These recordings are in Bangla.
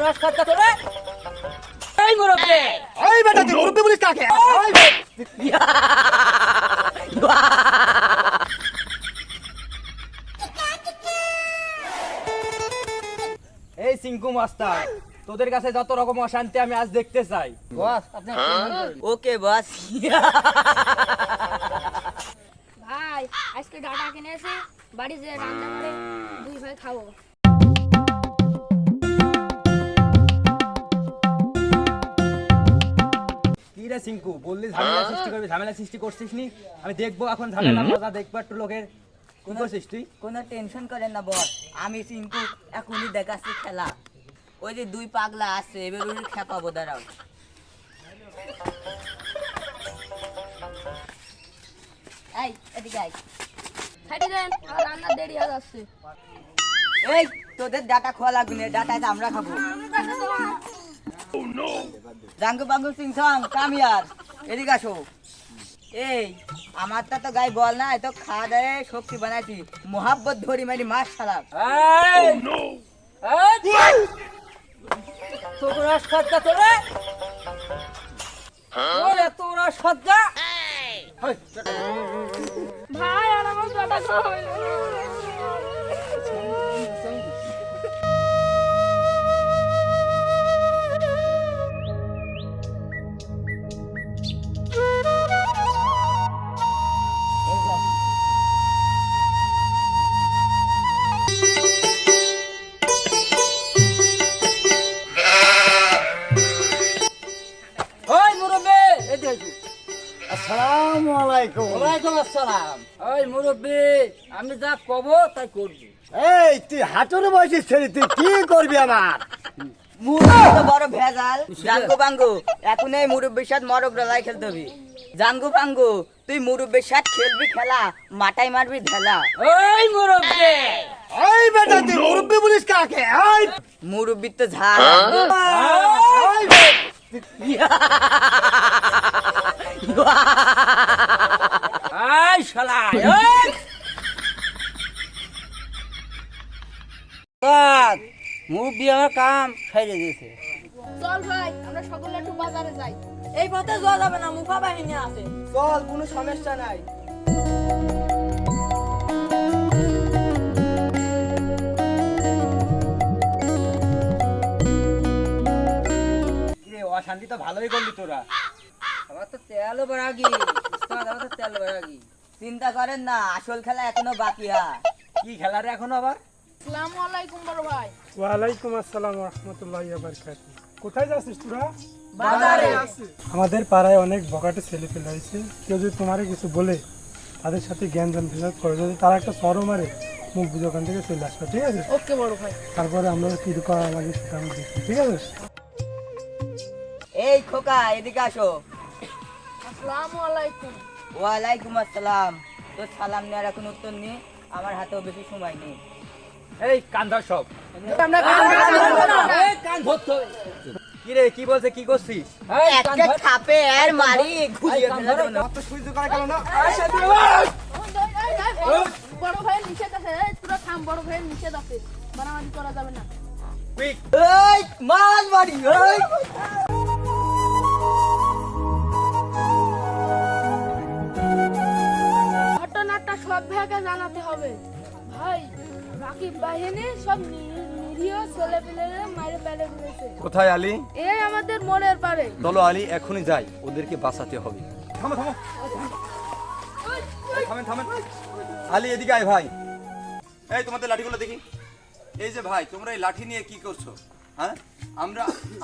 রাস খাচ্ছা তোরে এই মুরব্বি ওই বেটা তুই মুরব্বি বলিস কাকে? ওই এই সিংকু মাস্টার তোদের কাছে যত রকম অশান্তি আমি আজ দেখতে চাই বস আপনি ওকে বস। ভাই আজকে ডাটা কিনেছি বাড়ি যে রান্না করে দুই ভাই খাবো। কি রে সিংকু বললি ঝামেলা সৃষ্টি করবি, ঝামেলা সৃষ্টি করছিস নি? আমি দেখবো এখন ঝামেলা মজা দেখবো একটু লোকের। কি করছিস তুই? কোনো টেনশন করেন না বস, আমি কিন্তু এখনই দেখাচ্ছি খেলা। ওই যে দুই পাগলা আছে এবার ওই খেপাবো, দাঁড়াও। এই এদিকে আয়। খাইতে দেন আর রান্না দেরি হয়ে যাচ্ছে। এই তোদের ডাটা খোয়া লাগবে না, ডাটা আমরা খাবো। জাঙ্গু বাঙ্গু সিং সং কামিয়ার এদিকে আসো। এই আমারটা তো গায়ে বল না, তো খাওয়া দাওয়া শক্তি বানাইছি, মোহাব্বত ধরি মারি মাছ সালাম। তোর রাস খাচ্ছা তোরে ওরে তোর রাস খাচ্ছা ভাই আর আমার ডাটা খাওয়া ওই মুরব্বি এদিকে আসো। আসসালামু আলাইকুম। ওয়ালাইকুম আসসালাম। ওই মুরব্বি আমি যা কব তাই করবি। এই তুই হাঁটুর বয়সী ছেলে, তুই কি করবি আমার? মুরব্বি তো বড় ভেজাল। জাঙ্গু বাঙ্গু এখন এই মুরব্বির সাথে মরক ডলাই খেলতে হবে। জাঙ্গু বাঙ্গু তুই মুরব্বির সাথে খেলবি খেলা, মাটাই মারবি ঢেলা। ওই মুরব্বি ওই বেটা তুই মুরব্বি বলিস কাকে? ওই মুরব্বির তো ঝাল। ওই এই শালা এই কাজ মুরব্বি আমার কাম সাইরে দিয়েছে। চল ভাই আমরা সকলে একটু বাজারে যাই। এই পথে যাওয়া যাবে না, মুখা বাহিনী আছে। চল কোনো সমস্যা নাই। অশান্তি তো ভালোই করলি তোরা। আমার তো তেলও বাড়াগি, আমার তো তেল বাড়াগি। চিন্তা করেন না, আসল খেলা এখনো বাকি। কি খেলা রে এখন আবার? আসসালামু আলাইকুম বড় ভাই। ওয়ালাইকুম আসসালাম রহমতুল্লাহি ওয়া বারাকাতুহু। কোথায় যাচ্ছিস তোরা? বাজারে। আমাদের পাড়ায় অনেক বকাটে ছেলে পেলে হয়েছে, কেউ যদি তোমারে কিছু বলে তাদের সাথে জ্ঞান বিভাগ করে, যদি তারা একটা সরো মারে মুখ বুঝে ওখান থেকে চলে আসবে, ঠিক আছে? ওকে বড় ভাই। তারপরে আমরা কি করা লাগে সেটা আমি দেখি, ঠিক আছে? এই খোকা এদিকে আসো। আসসালামু আলাইকুম। ওয়ালাইকুম আসসালাম। তোর সালাম নেওয়ার এখন উত্তর নেই, আমার হাতেও বেশি সময় নেই। এই কান ধর সব। এই কান ধরতে হবে। কি রে কি বলছে, কি করছিস? এই কান একটা ধর। থাপে আর মারি ঘুরিয়ে কান ফেলে ধর। দেবো না। তো সহ্য করা গেল না। বড় ভাইয়ের নিষেধ আছে, এই তোরা থাম, বড় ভাইয়ের নিষেধ আছে, মারামারি করা যাবে না। কুইক এই মাল মারি। এই ঘটনাটা সব ভাইকে জানাতে হবে। ভাই রাকিব বাহিনী সব নিরীহ ছেলে পেলেরা মাইরে পেলে দিয়েছে। কোথায় আলী? এই আমাদের মোড়ের পারে। চলো আলী, এখনই যাই, ওদেরকে বাঁচাতে হবে। থামো থামো থামেন থামেন। আলী এদিকে আয় ভাই। এই তোমাদের লাঠিগুলো দেখি। এই যে ভাই, তোমরা এই লাঠি নিয়ে কি করছো? হ্যাঁ,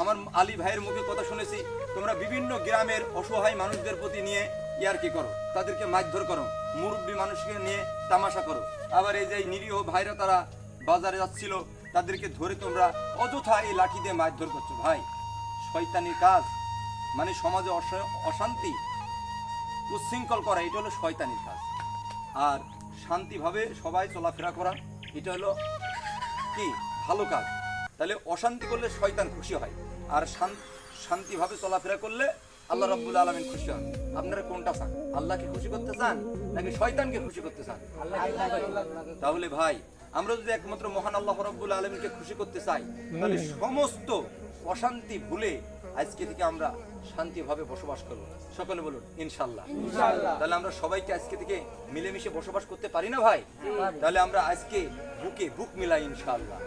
আমার আলী ভাইয়ের মুখে কথা শুনেছি, তোমরা বিভিন্ন গ্রামের অসহায় মানুষদের প্রতি নিয়ে ইয়ার কি করো, তাদেরকে মারধর করো, মুরব্বী মানুষকে নিয়ে তামাশা করো। আবার এই যে নিরীহ ভাইরা তারা বাজারে যাচ্ছিল, তাদেরকে ধরে তোমরা অযথা এই লাঠি দিয়ে মারধর করছো। ভাই, শয়তানির কাজ, মানে সমাজে অশান্তি উচ্ছৃঙ্খল করা, এটা হলো শয়তানির কাজ। আর শান্তিভাবে সবাই চলাফেরা করা, এটা হলো কি ভালো কাজ। তাহলে অশান্তি করলে শয়তান খুশি হয়, আর শান্তিভাবে চলাফেরা করলে আল্লাহ রাব্বুল আলামিন খুশি হন। আপনারা কোনটা চান? আল্লাহকে খুশি করতে চান নাকি শয়তানকে খুশি করতে চান? তাহলে ভাই, আমরা যদি একমাত্র মহান আল্লাহ রাব্বুল আলামিনকে খুশি করতে চাই, তাহলে সমস্ত অশান্তি ভুলে আজকে থেকে আমরা শান্তিভাবে বসবাস করব। সকলে বলুন ইনশাআল্লাহ। তাহলে আমরা সবাইকে আজকে থেকে মিলেমিশে বসবাস করতে পারি না ভাই? তাহলে আমরা আজকে বুকে বুক মিলাই ইনশাআল্লাহ।